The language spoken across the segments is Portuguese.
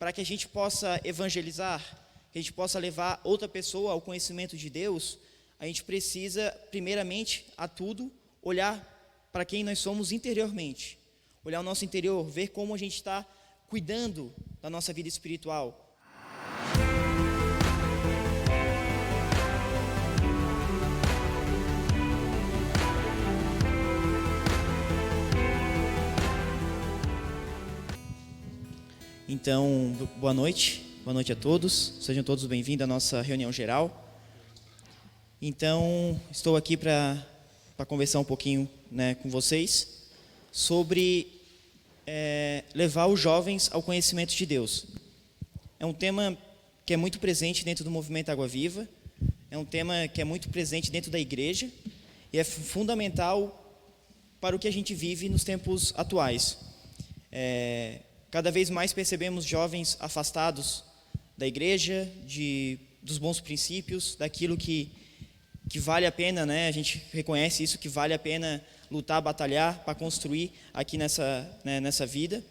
para que a gente possa evangelizar, que a gente possa levar outra pessoa ao conhecimento de Deus, a gente precisa, primeiramente, a tudo, olhar para quem nós somos interiormente. Olhar o nosso interior, ver como a gente está cuidando da nossa vida espiritual. Então, boa noite a todos, sejam todos bem-vindos à nossa reunião geral. Então, estou aqui para conversar um pouquinho, com vocês sobre levar os jovens ao conhecimento de Deus. É um tema que é muito presente dentro do movimento Água Viva, é um tema que é muito presente dentro da igreja e é fundamental para o que a gente vive nos tempos atuais. Cada vez mais percebemos jovens afastados da igreja, dos bons princípios, daquilo que vale a pena, a gente reconhece isso, que vale a pena lutar, batalhar para construir aqui nessa vida.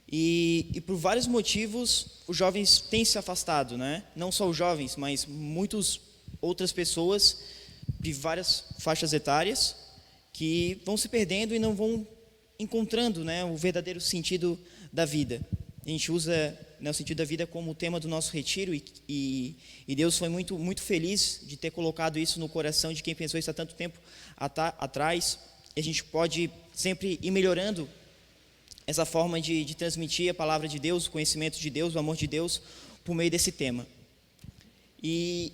E por vários motivos, os jovens têm se afastado, não só os jovens, mas muitas outras pessoas de várias faixas etárias que vão se perdendo e não vão encontrando o verdadeiro sentido da vida. A gente usa o sentido da vida como tema do nosso retiro e Deus foi muito, muito feliz de ter colocado isso no coração de quem pensou isso há tanto tempo atrás. E a gente pode sempre ir melhorando essa forma de transmitir a palavra de Deus, o conhecimento de Deus, o amor de Deus, por meio desse tema. E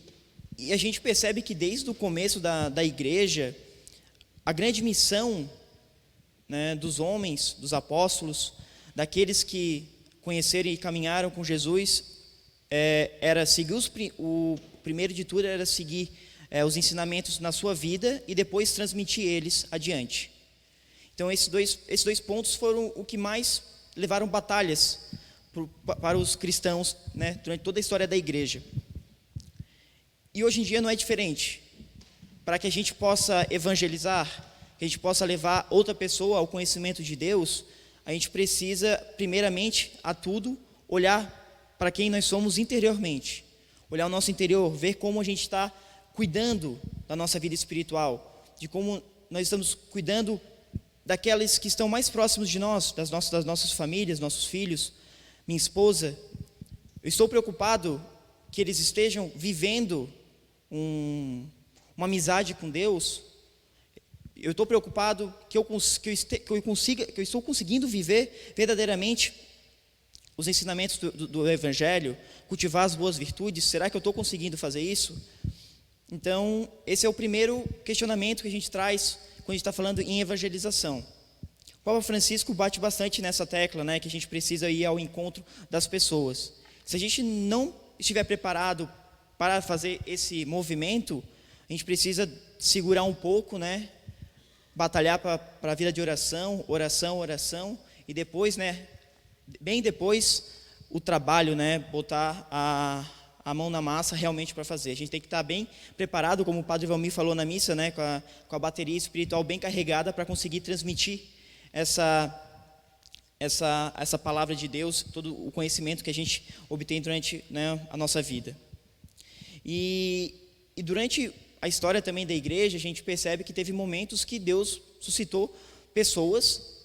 a gente percebe que desde o começo da igreja, a grande missão dos homens, dos apóstolos, daqueles que conheceram e caminharam com Jesus, era seguir o primeiro de tudo era seguir os ensinamentos na sua vida e depois transmitir eles adiante. Então esses dois pontos foram o que mais levaram batalhas para os cristãos, durante toda a história da igreja. E hoje em dia não é diferente. Para que a gente possa evangelizar, que a gente possa levar outra pessoa ao conhecimento de Deus, a gente precisa, primeiramente, a tudo, olhar para quem nós somos interiormente. Olhar o nosso interior, ver como a gente está cuidando da nossa vida espiritual, de como nós estamos cuidando daqueles que estão mais próximos de nós, das nossas famílias, nossos filhos, minha esposa. Eu estou preocupado que eles estejam vivendo uma amizade com Deus. Eu estou preocupado que eu estou conseguindo viver verdadeiramente os ensinamentos do Evangelho, cultivar as boas virtudes. Será que eu estou conseguindo fazer isso? Então, esse é o primeiro questionamento que a gente traz quando a gente está falando em evangelização. O Papa Francisco bate bastante nessa tecla, que a gente precisa ir ao encontro das pessoas. Se a gente não estiver preparado para fazer esse movimento, a gente precisa segurar um pouco, batalhar para a vida de oração, e depois, bem depois, o trabalho, botar a mão na massa realmente para fazer. A gente tem que estar bem preparado, como o Padre Valmir falou na missa, com a bateria espiritual bem carregada para conseguir transmitir essa palavra de Deus, todo o conhecimento que a gente obtém durante a nossa vida. E durante a história também da igreja, a gente percebe que teve momentos que Deus suscitou pessoas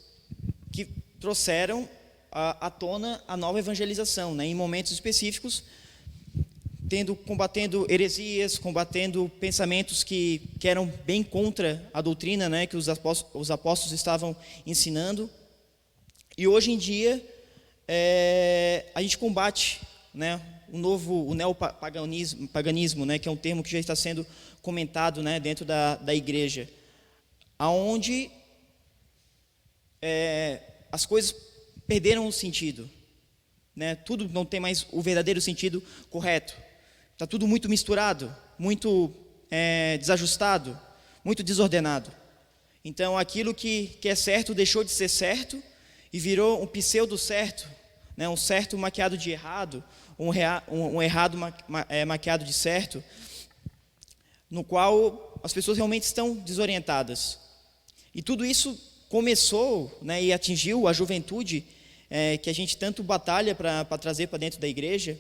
que trouxeram à tona a nova evangelização, em momentos específicos, combatendo heresias, combatendo pensamentos que eram bem contra a doutrina, que os apóstolos estavam ensinando. E hoje em dia, a gente combate, o neopaganismo, que é um termo que já está sendo comentado, dentro da igreja, aonde as coisas perderam o sentido, tudo não tem mais o verdadeiro sentido correto, está tudo muito misturado, muito desajustado, muito desordenado. Então aquilo que é certo deixou de ser certo e virou um pseudo certo, um certo maquiado de errado, um errado maquiado de certo, no qual as pessoas realmente estão desorientadas. E tudo isso começou, e atingiu a juventude que a gente tanto batalha para trazer para dentro da igreja,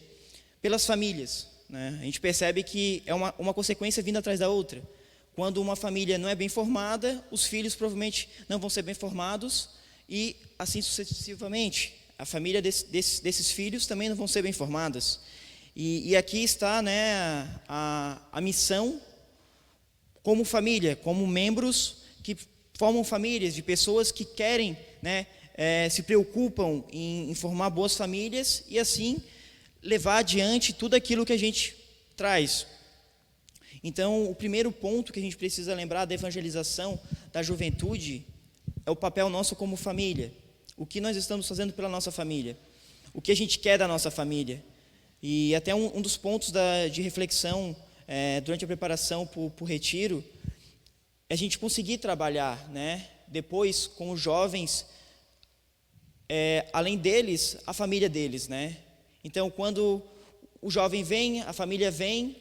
pelas famílias, né? A gente percebe que é uma consequência vindo atrás da outra. Quando uma família não é bem formada, os filhos provavelmente não vão ser bem formados e assim sucessivamente. A família desses filhos também não vão ser bem formadas. E aqui está, né, a missão como família, como membros que formam famílias, de pessoas que querem, né, se preocupam em formar boas famílias e assim levar adiante tudo aquilo que a gente traz. Então, o primeiro ponto que a gente precisa lembrar da evangelização da juventude é o papel nosso como família. O que nós estamos fazendo pela nossa família? O que a gente quer da nossa família? E até um dos pontos de reflexão durante a preparação para o retiro é a gente conseguir trabalhar, né, depois com os jovens, além deles, a família deles, né? Então, quando o jovem vem, a família vem,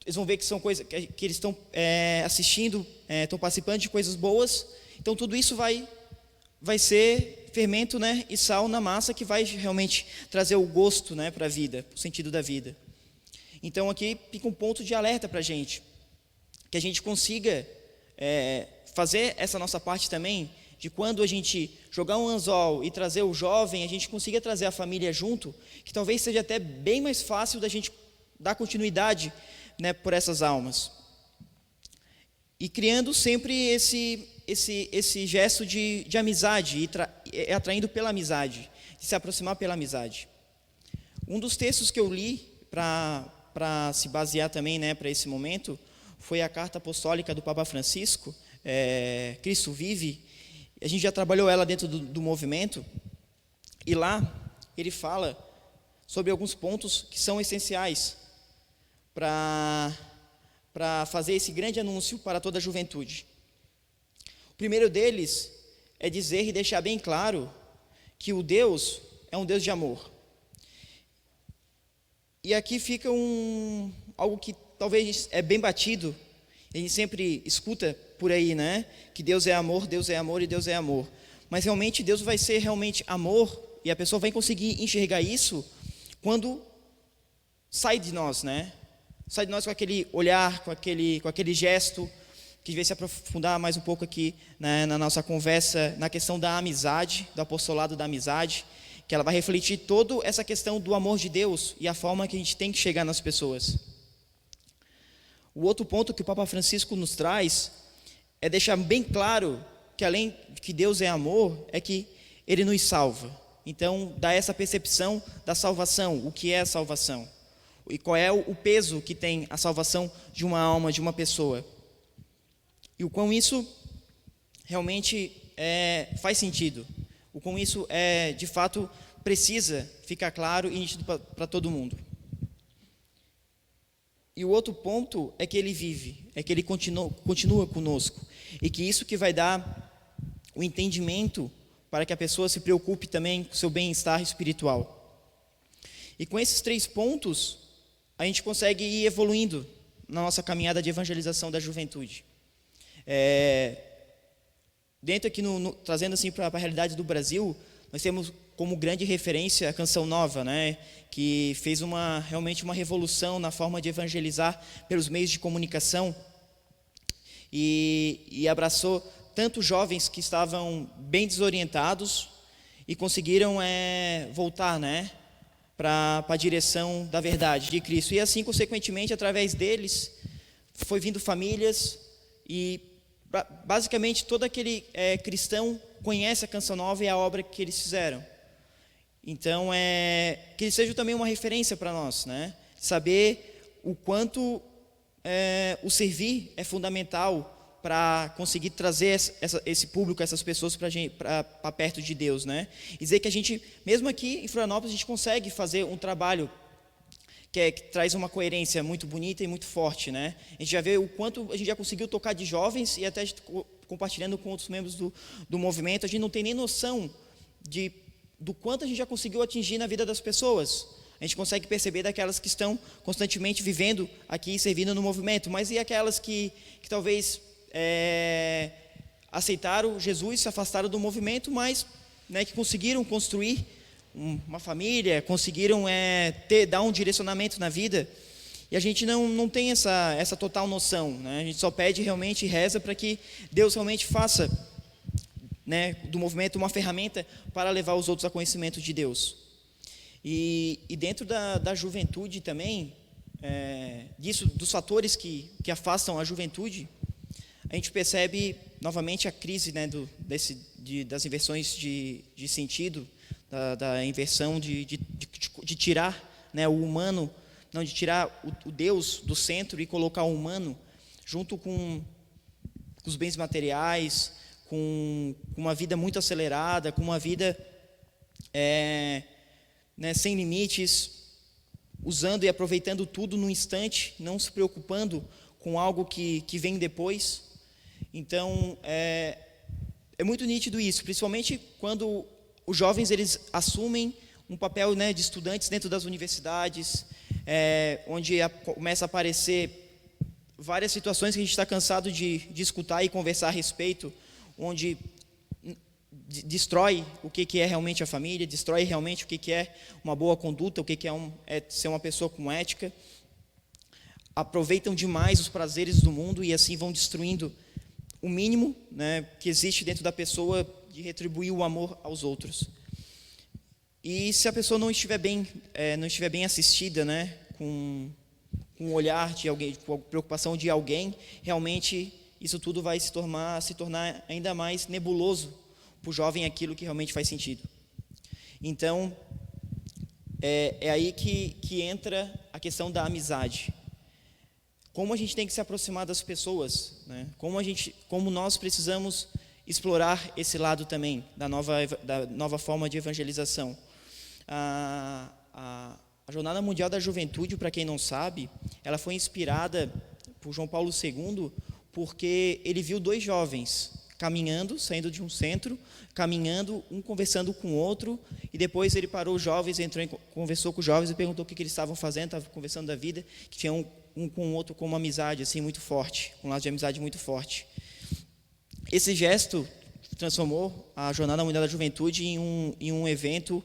eles vão ver que são coisas que eles estão assistindo, estão participando de coisas boas. Então, tudo isso vai ser fermento, né, e sal na massa que vai realmente trazer o gosto, né, para a vida, o sentido da vida. Então, aqui fica um ponto de alerta para a gente, que a gente consiga fazer essa nossa parte também, de quando a gente jogar um anzol e trazer o jovem, a gente consiga trazer a família junto, que talvez seja até bem mais fácil da gente dar continuidade, né, por essas almas. E criando sempre esse gesto de amizade, e atraindo pela amizade, de se aproximar pela amizade. Um dos textos que eu li para se basear também, né, para esse momento, foi a carta apostólica do Papa Francisco, Cristo Vive. A gente já trabalhou ela dentro do movimento, e lá ele fala sobre alguns pontos que são essenciais para fazer esse grande anúncio para toda a juventude. O primeiro deles é dizer e deixar bem claro que o Deus é um Deus de amor. E aqui fica algo que talvez é bem batido, a gente sempre escuta por aí, né? Que Deus é amor e Deus é amor. Mas realmente Deus vai ser realmente amor, e a pessoa vai conseguir enxergar isso quando sai de nós, né? Sai de nós com aquele olhar, com aquele gesto, que devia se aprofundar mais um pouco aqui, né, na nossa conversa, na questão da amizade, do apostolado da amizade, que ela vai refletir toda essa questão do amor de Deus e a forma que a gente tem que chegar nas pessoas. O outro ponto que o Papa Francisco nos traz é deixar bem claro que além de que Deus é amor, é que Ele nos salva. Então, dá essa percepção da salvação, o que é a salvação, e qual é o peso que tem a salvação de uma alma, de uma pessoa. E o quão isso realmente faz sentido, o quão isso de fato precisa ficar claro e nítido para todo mundo. E o outro ponto é que ele vive, é que ele continua conosco, e que isso que vai dar o entendimento para que a pessoa se preocupe também com o seu bem-estar espiritual. E com esses 3 pontos, a gente consegue ir evoluindo na nossa caminhada de evangelização da juventude. Dentro aqui, trazendo assim para a realidade do Brasil, nós temos como grande referência a Canção Nova, né, que fez realmente uma revolução na forma de evangelizar pelos meios de comunicação, e abraçou tanto jovens que estavam bem desorientados e conseguiram voltar, né, para a direção da verdade de Cristo. E assim, consequentemente, através deles, foi vindo famílias, e basicamente todo aquele cristão conhece a Canção Nova e a obra que eles fizeram. Então, que eles sejam também uma referência para nós, né? Saber o quanto o servir é fundamental para conseguir trazer esse público, essas pessoas para perto de Deus, né? E dizer que a gente, mesmo aqui em Florianópolis, a gente consegue fazer um trabalho que traz uma coerência muito bonita e muito forte, né? A gente já vê o quanto a gente já conseguiu tocar de jovens, e até compartilhando com outros membros do movimento, a gente não tem nem noção do quanto a gente já conseguiu atingir na vida das pessoas. A gente consegue perceber daquelas que estão constantemente vivendo aqui e servindo no movimento, mas e aquelas que talvez aceitaram Jesus, se afastaram do movimento, mas, né, que conseguiram construir uma família, conseguiram dar um direcionamento na vida, e a gente não tem essa total noção, né? A gente só pede realmente e reza para que Deus realmente faça, né, do movimento uma ferramenta para levar os outros a conhecimento de Deus. E dentro da juventude também, dos fatores que afastam a juventude, a gente percebe novamente a crise, né, das inversões de sentido, da inversão de tirar, né, o humano, não, de tirar o Deus do centro e colocar o humano junto com os bens materiais, com uma vida muito acelerada, com uma vida né, sem limites, usando e aproveitando tudo no instante, não se preocupando com algo que vem depois. Então, é muito nítido isso, principalmente quando os jovens eles assumem um papel, né, de estudantes dentro das universidades, onde começa a aparecer várias situações que a gente está cansado de escutar e conversar a respeito, onde destrói o que é realmente a família, destrói realmente o que é uma boa conduta, o que é ser uma pessoa com ética. Aproveitam demais os prazeres do mundo e assim vão destruindo o mínimo, né, que existe dentro da pessoa de retribuir o amor aos outros. E se a pessoa não estiver bem assistida, né, com o olhar de alguém, com a preocupação de alguém, realmente isso tudo vai se tornar ainda mais nebuloso para o jovem aquilo que realmente faz sentido. Então, é aí que entra a questão da amizade. Como a gente tem que se aproximar das pessoas, né? Como nós precisamos explorar esse lado também da nova forma de evangelização. A Jornada Mundial da Juventude, para quem não sabe, ela foi inspirada por João Paulo II, porque ele viu dois jovens caminhando, saindo de um centro, caminhando, um conversando com o outro, e depois ele parou os jovens, conversou com os jovens e perguntou o que eles estavam fazendo, estavam conversando da vida, que tinha um com o outro com uma amizade assim muito forte, um laço de amizade muito forte. Esse gesto transformou a Jornada Mundial da Juventude em um evento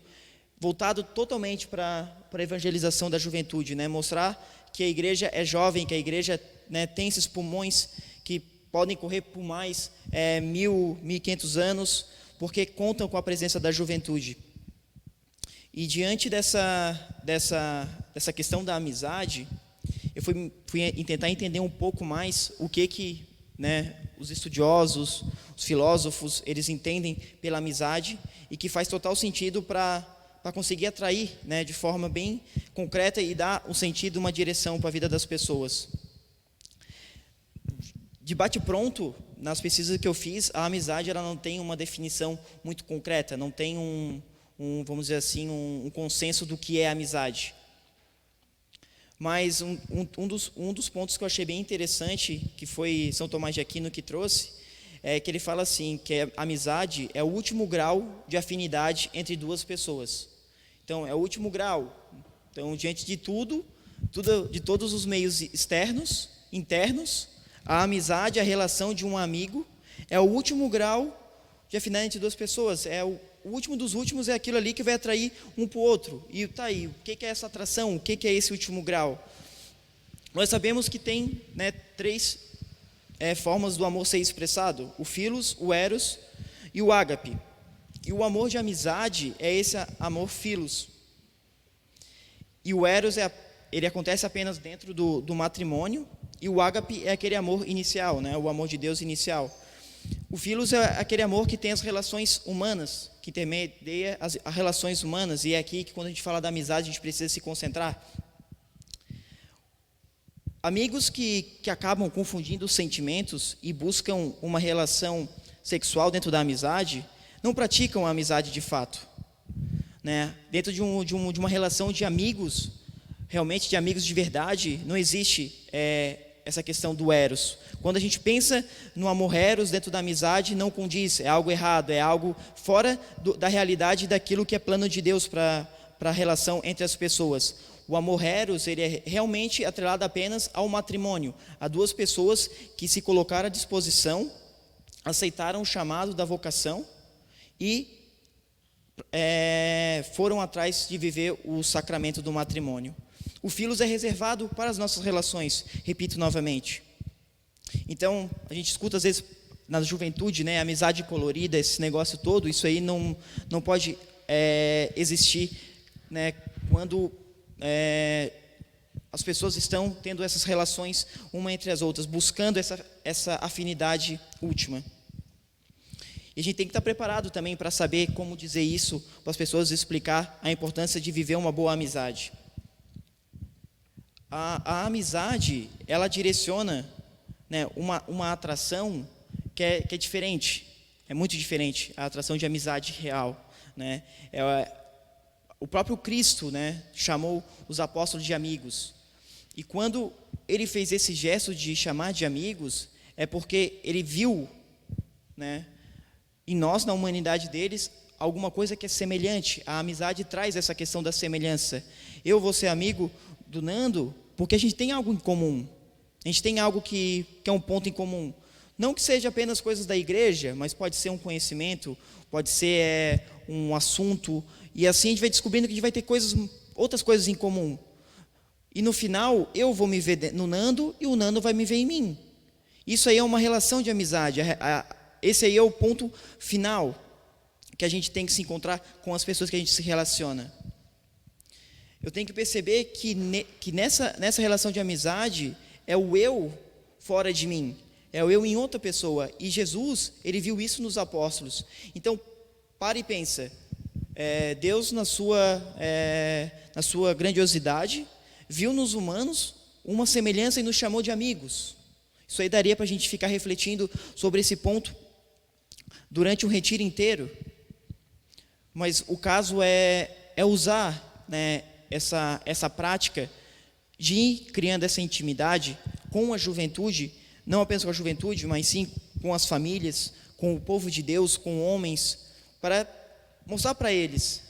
voltado totalmente para a evangelização da juventude, né? Mostrar que a igreja é jovem, que a igreja, né, tem esses pulmões que podem correr por mais 1.500 anos, porque contam com a presença da juventude. E diante dessa questão da amizade, eu fui tentar entender um pouco mais o que né, os estudiosos, os filósofos, eles entendem pela amizade e que faz total sentido para conseguir atrair, né, de forma bem concreta e dar um sentido, uma direção para a vida das pessoas. De bate-pronto, nas pesquisas que eu fiz, a amizade ela não tem uma definição muito concreta, não tem vamos dizer assim, um consenso do que é amizade. Mas um dos pontos que eu achei bem interessante, que foi São Tomás de Aquino que trouxe, é que ele fala assim, que a amizade é o último grau de afinidade entre duas pessoas. Então, é o último grau. Então, diante de de todos os meios externos, internos, a amizade, a relação de um amigo, é o último grau de afinidade entre duas pessoas. O último dos últimos é aquilo ali que vai atrair um para o outro. E tá aí, o que é essa atração? O que é esse último grau? Nós sabemos que tem, né, três formas do amor ser expressado: o philos, o eros e o ágape. E o amor de amizade é esse amor philos. E o eros ele acontece apenas dentro do matrimônio, e o ágape é aquele amor inicial, né, o amor de Deus inicial. O philos é aquele amor que tem as relações humanas, que intermedia as relações humanas, e é aqui que quando a gente fala da amizade a gente precisa se concentrar. Amigos que acabam confundindo os sentimentos e buscam uma relação sexual dentro da amizade, não praticam a amizade de fato, né? Dentro de uma relação de amigos, realmente de amigos de verdade, não existe essa questão do eros. Quando a gente pensa no amor eros dentro da amizade, não condiz, é algo errado, é algo fora da realidade daquilo que é plano de Deus para a relação entre as pessoas. O amor eros, ele é realmente atrelado apenas ao matrimônio, a duas pessoas que se colocaram à disposição, aceitaram o chamado da vocação e foram atrás de viver o sacramento do matrimônio. O Philos é reservado para as nossas relações, repito novamente. Então, a gente escuta às vezes na juventude, né, amizade colorida, esse negócio todo, isso aí não pode existir, né, quando as pessoas estão tendo essas relações uma entre as outras, buscando essa afinidade última. E a gente tem que estar preparado também para saber como dizer isso para as pessoas, explicar a importância de viver uma boa amizade. A amizade, ela direciona, né, uma atração que é diferente, é muito diferente, a atração de amizade real, né? O próprio Cristo, né, chamou os apóstolos de amigos. E quando ele fez esse gesto de chamar de amigos, é porque ele viu, né, em nós, na humanidade deles, alguma coisa que é semelhante. A amizade traz essa questão da semelhança. Eu vou ser amigo do Nando porque a gente tem algo em comum. A gente tem algo que é um ponto em comum. Não que seja apenas coisas da igreja, mas pode ser um conhecimento, pode ser um assunto. E assim a gente vai descobrindo que a gente vai ter outras coisas em comum. E no final, eu vou me ver no Nando e o Nando vai me ver em mim. Isso aí é uma relação de amizade. Esse aí é o ponto final que a gente tem que se encontrar com as pessoas que a gente se relaciona. Eu tenho que perceber que nessa relação de amizade é o eu fora de mim, é o eu em outra pessoa. E Jesus, ele viu isso nos apóstolos. Então, para e pensa. Deus, na sua grandiosidade, viu nos humanos uma semelhança e nos chamou de amigos. Isso aí daria para a gente ficar refletindo sobre esse ponto durante um retiro inteiro. Mas o caso é usar, né, essa prática de ir criando essa intimidade com a juventude, não apenas com a juventude, mas sim com as famílias, com o povo de Deus, com homens, para mostrar para eles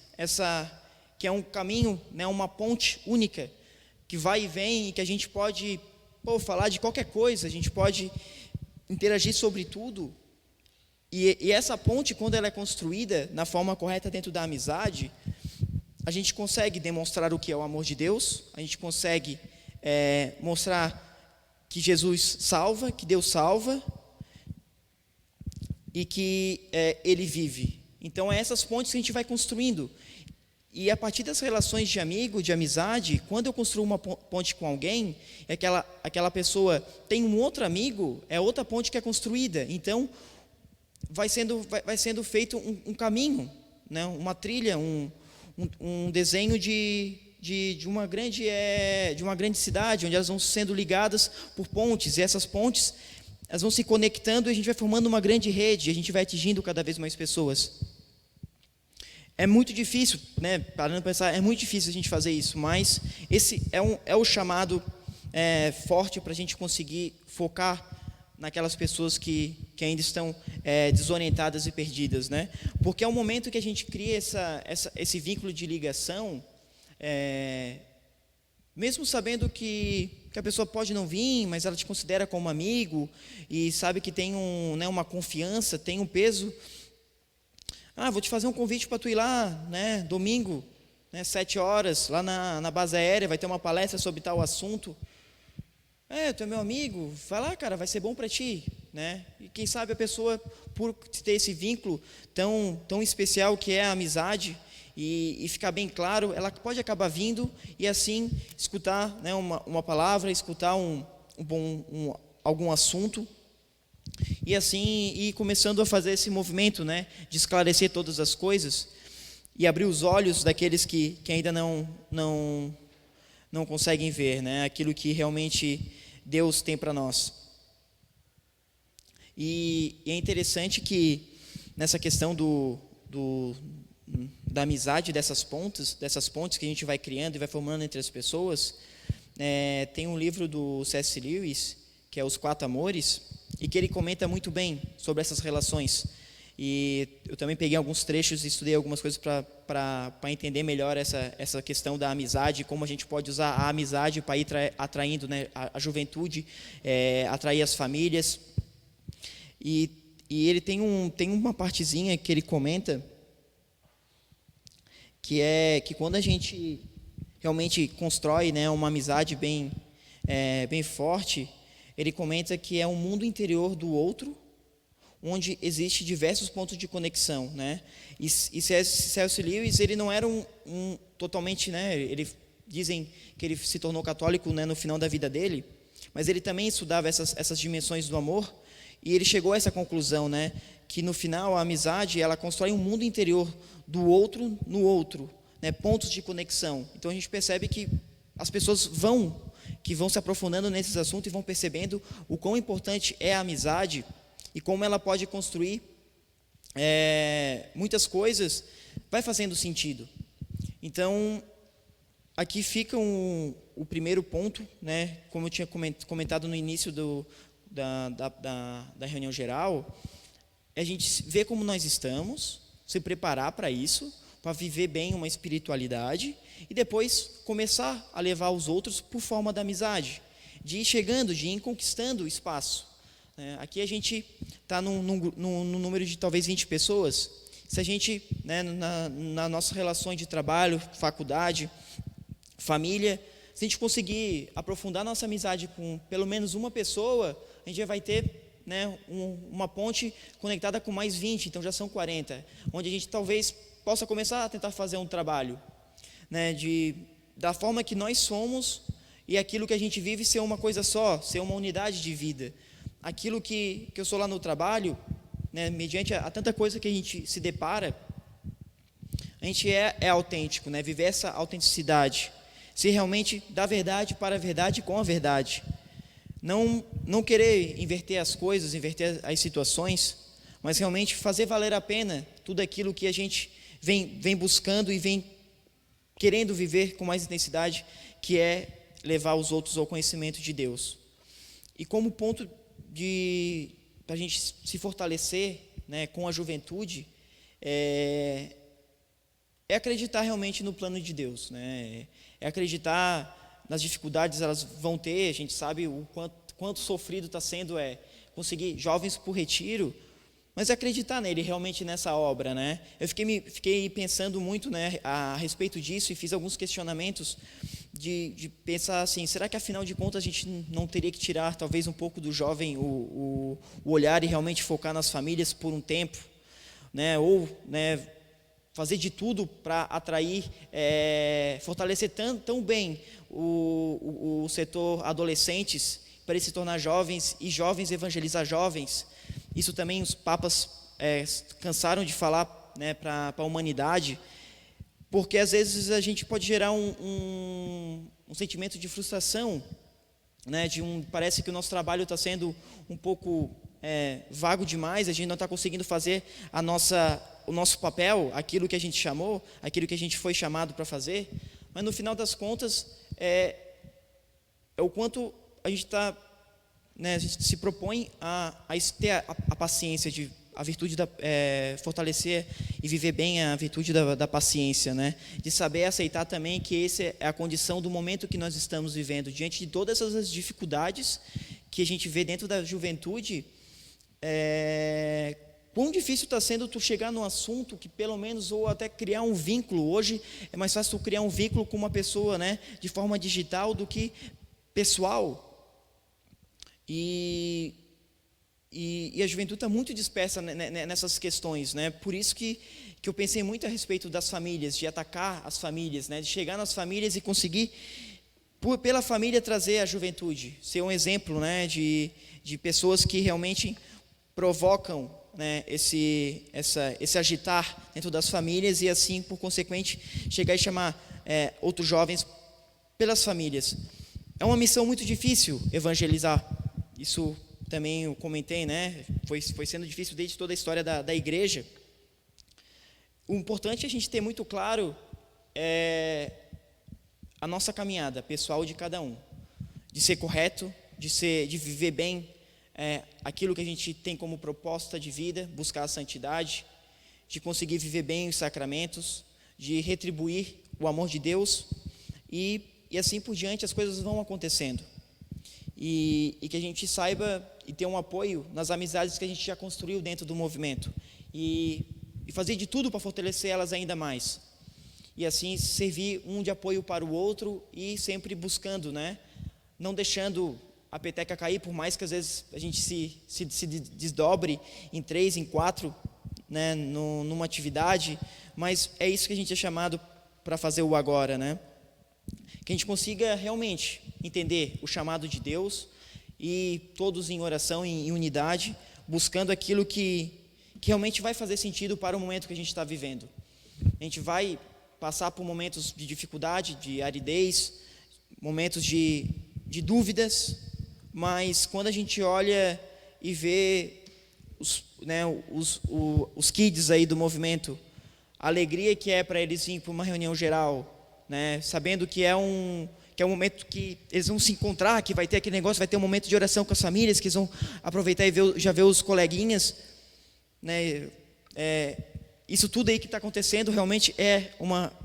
que é um caminho, né, uma ponte única, que vai e vem e que a gente pode falar de qualquer coisa, a gente pode interagir sobre tudo. E essa ponte, quando ela é construída na forma correta dentro da amizade, a gente consegue demonstrar o que é o amor de Deus, a gente consegue mostrar que Jesus salva, que Deus salva e que Ele vive. Então, é essas pontes que a gente vai construindo. E a partir das relações de amigo, de amizade, quando eu construo uma ponte com alguém, aquela pessoa tem um outro amigo, é outra ponte que é construída. Então, vai sendo feito um caminho, né, uma trilha, um desenho de uma grande cidade, onde elas vão sendo ligadas por pontes, e essas pontes elas vão se conectando e a gente vai formando uma grande rede, e a gente vai atingindo cada vez mais pessoas. É muito difícil, né, parando para pensar, é muito difícil a gente fazer isso, mas esse é o chamado forte para a gente conseguir focar naquelas pessoas que ainda estão desorientadas e perdidas, né? Porque é o momento que a gente cria esse vínculo de ligação, mesmo sabendo que a pessoa pode não vir, mas ela te considera como amigo e sabe que tem uma confiança, tem um peso. Vou te fazer um convite para tu ir lá, né, domingo, né, 7 horas, lá na base aérea, vai ter uma palestra sobre tal assunto. Tu é meu amigo, vai lá, cara, vai ser bom para ti, né? E quem sabe a pessoa, por ter esse vínculo tão especial que é a amizade, e ficar bem claro, ela pode acabar vindo e assim escutar, né, uma palavra, escutar algum assunto, e assim ir começando a fazer esse movimento, né, de esclarecer todas as coisas e abrir os olhos daqueles que ainda não conseguem ver, né, aquilo que realmente Deus tem para nós. E é interessante que nessa questão da amizade, dessas pontes que a gente vai criando e vai formando entre as pessoas, tem um livro do C.S. Lewis, que é Os Quatro Amores, e que ele comenta muito bem sobre essas relações. E eu também peguei alguns trechos e estudei algumas coisas para entender melhor essa questão da amizade, como a gente pode usar a amizade para ir atraindo, né, a juventude, atrair as famílias. E ele tem uma partezinha que ele comenta que quando a gente realmente constrói, né, uma amizade bem forte, ele comenta que é um mundo interior do outro, onde existe diversos pontos de conexão, né? E C.S. Lewis, ele não era totalmente, né? Dizem que ele se tornou católico, né, no final da vida dele, mas ele também estudava essas dimensões do amor, e ele chegou a essa conclusão, né, que no final a amizade, ela constrói um mundo interior do outro no outro, né, pontos de conexão. Então a gente percebe que as pessoas vão se aprofundando nesses assuntos e vão percebendo o quão importante é a amizade e como ela pode construir muitas coisas, vai fazendo sentido. Então, aqui fica o primeiro ponto, né, como eu tinha comentado no início da reunião geral, é a gente ver como nós estamos, se preparar para isso, para viver bem uma espiritualidade, e depois começar a levar os outros por forma da amizade, de ir chegando, de ir conquistando o espaço. Aqui a gente está num número de talvez 20 pessoas. Se a gente, né, na nossas relações de trabalho, faculdade, família, se a gente conseguir aprofundar nossa amizade com pelo menos uma pessoa, a gente já vai ter, né, uma ponte conectada com mais 20, então já são 40, onde a gente talvez possa começar a tentar fazer um trabalho, né, da forma que nós somos e aquilo que a gente vive ser uma coisa só, ser uma unidade de vida. Aquilo que eu sou lá no trabalho, né, mediante a tanta coisa que a gente se depara, a gente é autêntico, né, viver essa autenticidade, ser realmente da verdade para a verdade com a verdade. Não querer inverter as coisas, inverter as situações, mas realmente fazer valer a pena tudo aquilo que a gente vem buscando e vem querendo viver com mais intensidade, que é levar os outros ao conhecimento de Deus. E como ponto para a gente se fortalecer, né, com a juventude, é acreditar realmente no plano de Deus, né? É acreditar nas dificuldades, elas vão ter, a gente sabe o quanto sofrido está sendo conseguir jovens por retiro, mas acreditar nele realmente nessa obra, né? Eu fiquei pensando muito, né, a respeito disso, e fiz alguns questionamentos de pensar assim, será que afinal de contas a gente não teria que tirar talvez um pouco do jovem o olhar e realmente focar nas famílias por um tempo, né? Ou, né, fazer de tudo para atrair, fortalecer tão bem o setor adolescentes, para ele se tornar jovens, e jovens evangelizar jovens. Isso também os papas cansaram de falar, né, para a humanidade, porque às vezes a gente pode gerar um sentimento de frustração, né, parece que o nosso trabalho está sendo um pouco vago demais, a gente não está conseguindo fazer o nosso papel, aquilo que a gente chamou, aquilo que a gente foi chamado para fazer, mas no final das contas é o quanto a gente está, né, a gente se propõe a ter a paciência, a virtude fortalecer e viver bem a virtude da paciência, né, de saber aceitar também que essa é a condição do momento que nós estamos vivendo, diante de todas essas dificuldades que a gente vê dentro da juventude. Quão difícil está sendo tu chegar num assunto que pelo menos, ou até criar um vínculo. Hoje é mais fácil tu criar um vínculo com uma pessoa, né, de forma digital do que pessoal. E a juventude está muito dispersa nessas questões, né? Por isso que eu pensei muito a respeito das famílias, de atacar as famílias, né, de chegar nas famílias e conseguir, pela família, trazer a juventude, ser um exemplo, né, de pessoas que realmente provocam, né, esse agitar dentro das famílias, e assim, por consequente, chegar e chamar outros jovens pelas famílias. É uma missão muito difícil evangelizar. Isso também eu comentei, né? Foi sendo difícil desde toda a história da igreja. O importante é a gente ter muito claro a nossa caminhada pessoal de cada um, de ser correto, de viver bem aquilo que a gente tem como proposta de vida, buscar a santidade, de conseguir viver bem os sacramentos, de retribuir o amor de Deus, e assim por diante as coisas vão acontecendo. E que a gente saiba e ter um apoio nas amizades que a gente já construiu dentro do movimento, e fazer de tudo para fortalecer elas ainda mais. e assim servir um de apoio para o outro e sempre buscando, né? Não deixando a peteca cair, por mais que às vezes a gente se desdobre em 3, em 4, né? Numa atividade, mas é isso que a gente é chamado para fazer o agora, né? Que a gente consiga realmente entender o chamado de Deus e todos em oração, em unidade, buscando aquilo que realmente vai fazer sentido para o momento que a gente está vivendo. A gente vai passar por momentos de dificuldade, de aridez, momentos de dúvidas, mas quando a gente olha e vê os kids aí do movimento, a alegria que é para eles vir para uma reunião geral, né, sabendo que é um momento que eles vão se encontrar, que vai ter aquele negócio, vai ter um momento de oração com as famílias, que eles vão aproveitar e já ver os coleguinhas, né, isso tudo aí que está acontecendo realmente é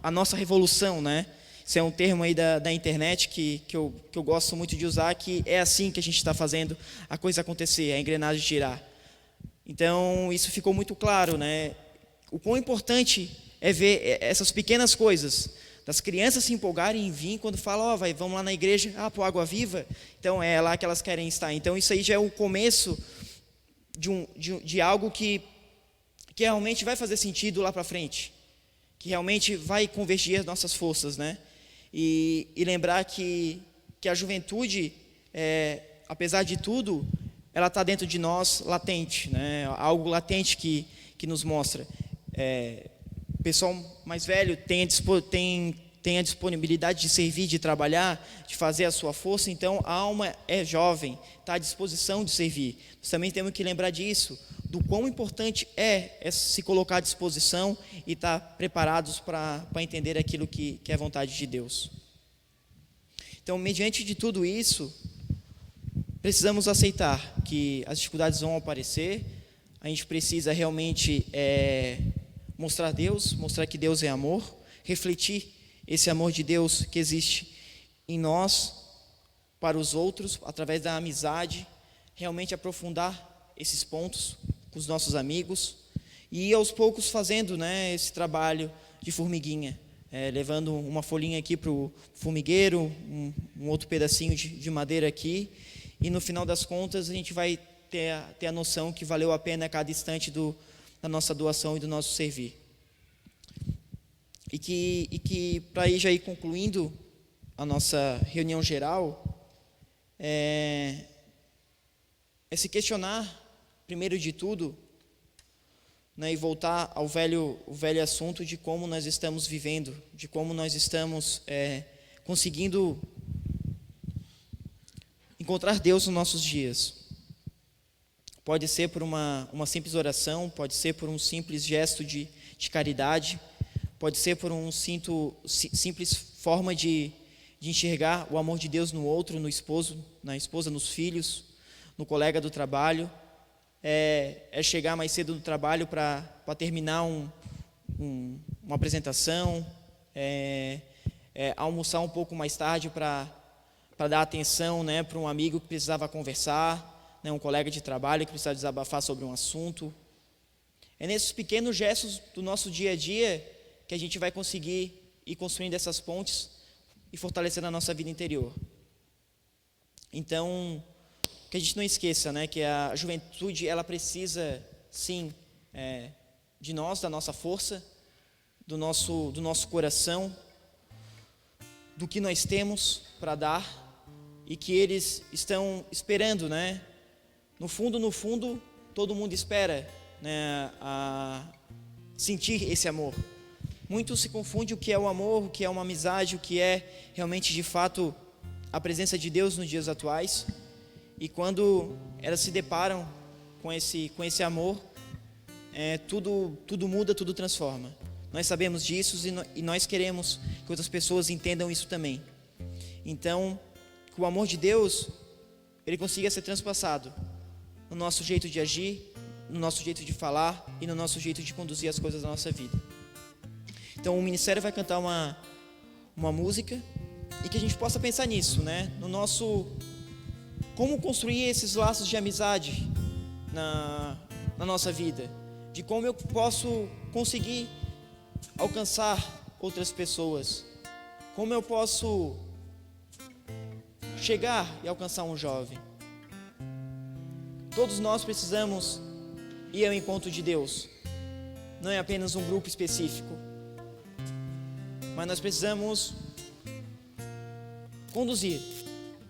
a nossa revolução, né? Isso é um termo aí da internet que eu gosto muito de usar, que é assim que a gente está fazendo a coisa acontecer, a engrenagem girar. Então, isso ficou muito claro, né? O quão importante é ver essas pequenas coisas, das crianças se empolgarem em vir, quando falam, vamos lá na igreja, pô, Água Viva, então é lá que elas querem estar. Então, isso aí já é o começo de algo que realmente vai fazer sentido lá para frente, que realmente vai convergir as nossas forças, né? E lembrar que a juventude, apesar de tudo, ela está dentro de nós latente, né? Algo latente que nos mostra. O pessoal mais velho tem a disponibilidade de servir, de trabalhar, de fazer a sua força, então a alma é jovem, está à disposição de servir. Nós também temos que lembrar disso, do quão importante é se colocar à disposição e estar preparados para entender aquilo que é a vontade de Deus. Então, mediante de tudo isso, precisamos aceitar que as dificuldades vão aparecer, a gente precisa realmente mostrar Deus, mostrar que Deus é amor, refletir esse amor de Deus que existe em nós, para os outros, através da amizade, realmente aprofundar esses pontos com os nossos amigos e aos poucos fazendo, né, esse trabalho de formiguinha, levando uma folhinha aqui para o formigueiro, um outro pedacinho de madeira aqui, e no final das contas a gente vai ter a noção que valeu a pena cada instante da nossa doação e do nosso servir. E que para já ir concluindo a nossa reunião geral, é se questionar, primeiro de tudo, né, e voltar ao velho assunto de como nós estamos vivendo, de como nós estamos conseguindo encontrar Deus nos nossos dias. Pode ser por uma simples oração, pode ser por um simples gesto de caridade, pode ser por um simples forma de enxergar o amor de Deus no outro, no esposo, na esposa, nos filhos, no colega do trabalho. É chegar mais cedo do trabalho para terminar uma apresentação, almoçar um pouco mais tarde para dar atenção, né, para um amigo que precisava conversar, né, um colega de trabalho que precisava desabafar sobre um assunto. É nesses pequenos gestos do nosso dia a dia que a gente vai conseguir ir construindo essas pontes e fortalecendo a nossa vida interior. Então, que a gente não esqueça, né, que a juventude ela precisa, sim, de nós, da nossa força, do nosso coração, do que nós temos para dar, e que eles estão esperando, né? No fundo, todo mundo espera, né, a sentir esse amor. Muito se confunde o que é o amor, o que é uma amizade, o que é realmente, de fato, a presença de Deus nos dias atuais. E quando elas se deparam com esse amor, tudo muda, tudo transforma. Nós sabemos disso e nós queremos que outras pessoas entendam isso também. Então, que o amor de Deus, ele consiga ser transpassado no nosso jeito de agir, no nosso jeito de falar e no nosso jeito de conduzir as coisas da nossa vida. Então, o ministério vai cantar uma música e que a gente possa pensar nisso, né? Como construir esses laços de amizade na nossa vida, de como eu posso conseguir alcançar outras pessoas? Como eu posso chegar e alcançar um jovem? Todos nós precisamos ir ao encontro de Deus. Não é apenas um grupo específico, mas nós precisamos conduzir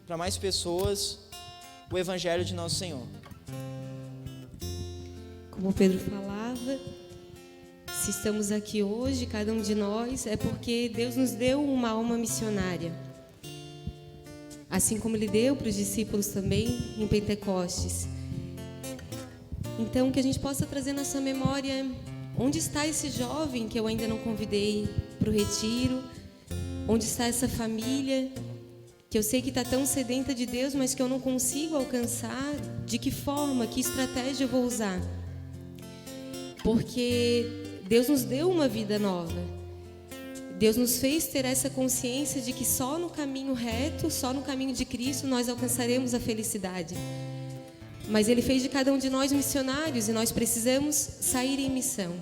para mais pessoas o Evangelho de nosso Senhor. Como Pedro falava, se estamos aqui hoje, cada um de nós, é porque Deus nos deu uma alma missionária. Assim como Ele deu para os discípulos também em Pentecostes. Então, que a gente possa trazer na sua memória onde está esse jovem que eu ainda não convidei para o retiro, onde está essa família que eu sei que está tão sedenta de Deus, mas que eu não consigo alcançar. De que forma, que estratégia eu vou usar? Porque Deus nos deu uma vida nova. Deus nos fez ter essa consciência de que só no caminho reto, só no caminho de Cristo nós alcançaremos a felicidade. Mas Ele fez de cada um de nós missionários e nós precisamos sair em missão.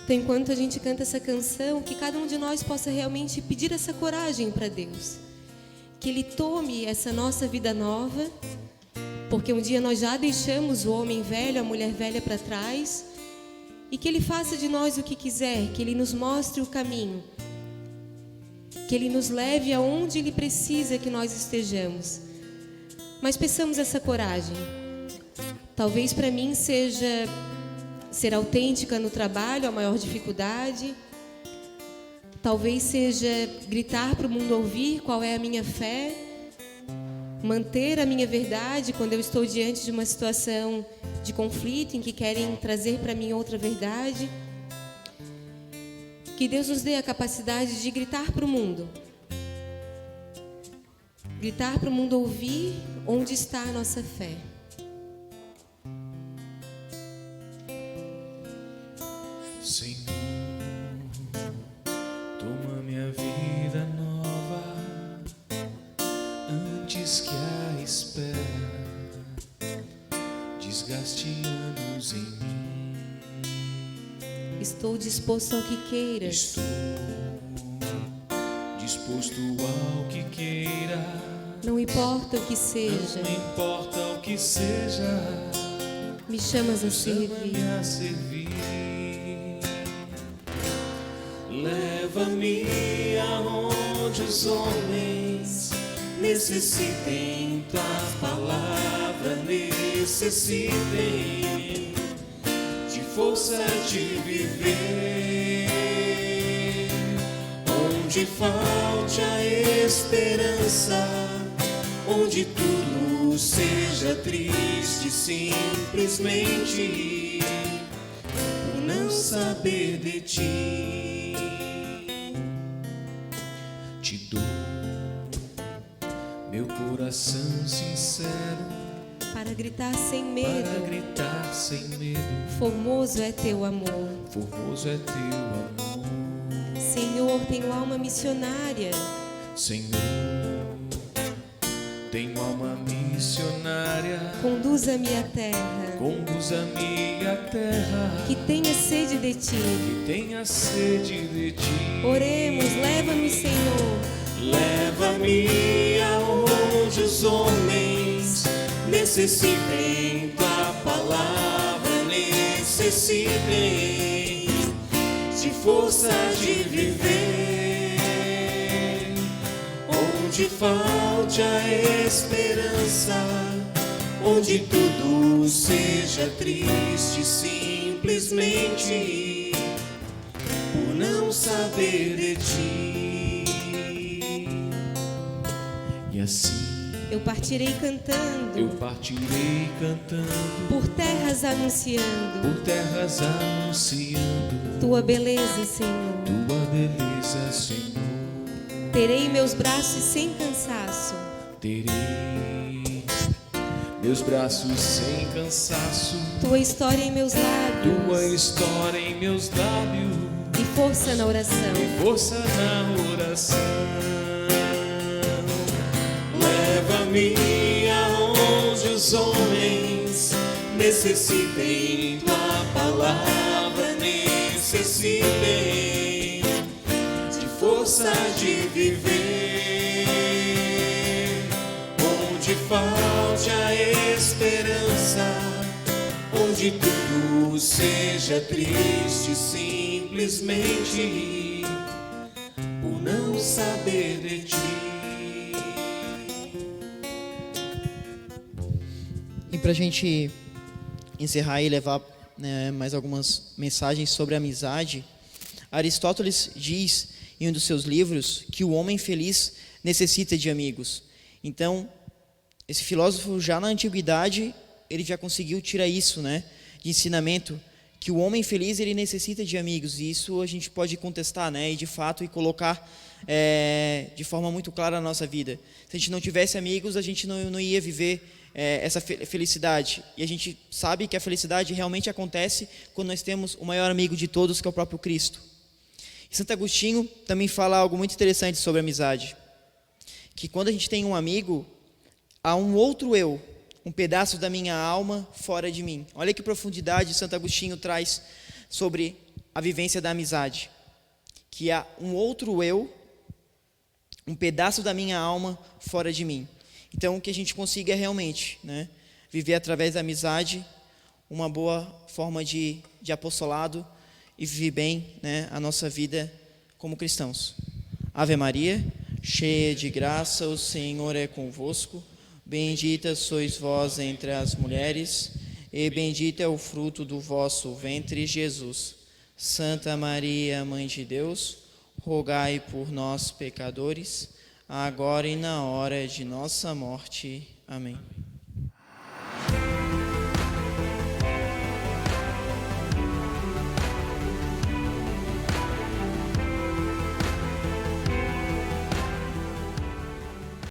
Então, enquanto a gente canta essa canção, que cada um de nós possa realmente pedir essa coragem para Deus. Que Ele tome essa nossa vida nova, porque um dia nós já deixamos o homem velho, a mulher velha para trás, e que Ele faça de nós o que quiser, que Ele nos mostre o caminho, que Ele nos leve aonde Ele precisa que nós estejamos. Mas peçamos essa coragem. Talvez para mim seja ser autêntica no trabalho a maior dificuldade. Talvez seja gritar para o mundo ouvir qual é a minha fé, manter a minha verdade quando eu estou diante de uma situação de conflito em que querem trazer para mim outra verdade. Que Deus nos dê a capacidade de gritar para o mundo. Gritar para o mundo ouvir onde está a nossa fé. Senhor, toma minha vida nova antes que a espera desgaste anos em mim. Estou disposto ao que queira. Estou disposto ao que queira. Não importa o que seja. Não importa o que seja. Me chamas a servir. Chama-me a servir. Leva-me aonde os homens necessitem tua palavra, necessitem de força de viver. Onde falte a esperança, onde tudo seja triste, simplesmente por não saber de ti. Te dou meu coração sincero Para gritar sem para medo. gritar sem medo. Formoso é teu amor. Formoso é teu amor. Senhor, tenho alma missionária. Senhor, tenho alma missionária. Conduza-me à terra Conduza-me à terra que tenha sede de ti. que tenha sede de ti. Oremos, leva-me, Senhor. Leva-me aonde os homens necessitem tua palavra, necessitem de força de viver. Onde falte a esperança, onde tudo seja triste, simplesmente por não saber de ti. E assim Eu partirei eu cantando, partirei cantando, por terras anunciando por terras anunciando tua beleza, Senhor. tua beleza, Senhor. Terei meus braços sem cansaço, Terei meus braços sem cansaço, tua história em meus tua lábios história em meus lábios e força na oração. e força na oração. Leva-me aonde os homens necessitem tua palavra, necessitem força de viver, onde falte a esperança, onde tudo seja triste simplesmente por não saber de ti. E para a gente encerrar e levar, né, mais algumas mensagens sobre a amizade, Aristóteles diz em um dos seus livros que o homem feliz necessita de amigos. Então, esse filósofo já na antiguidade, ele já conseguiu tirar isso, né, de ensinamento, que o homem feliz ele necessita de amigos, e isso a gente pode contestar, né, e de fato e colocar de forma muito clara na nossa vida. Se a gente não tivesse amigos, a gente não ia viver essa felicidade. E a gente sabe que a felicidade realmente acontece quando nós temos o maior amigo de todos, que é o próprio Cristo. E Santo Agostinho também fala algo muito interessante sobre a amizade, que quando a gente tem um amigo, há um outro eu, um pedaço da minha alma fora de mim. Olha que profundidade Santo Agostinho traz sobre a vivência da amizade, que há um outro eu, um pedaço da minha alma fora de mim. Então, que a gente consiga realmente, né, viver através da amizade uma boa forma de apostolado e viver bem, né, a nossa vida como cristãos. Ave Maria, cheia de graça, o Senhor é convosco. Bendita sois vós entre as mulheres, e bendito é o fruto do vosso ventre, Jesus. Santa Maria, Mãe de Deus, rogai por nós, pecadores, agora e na hora de nossa morte. Amém.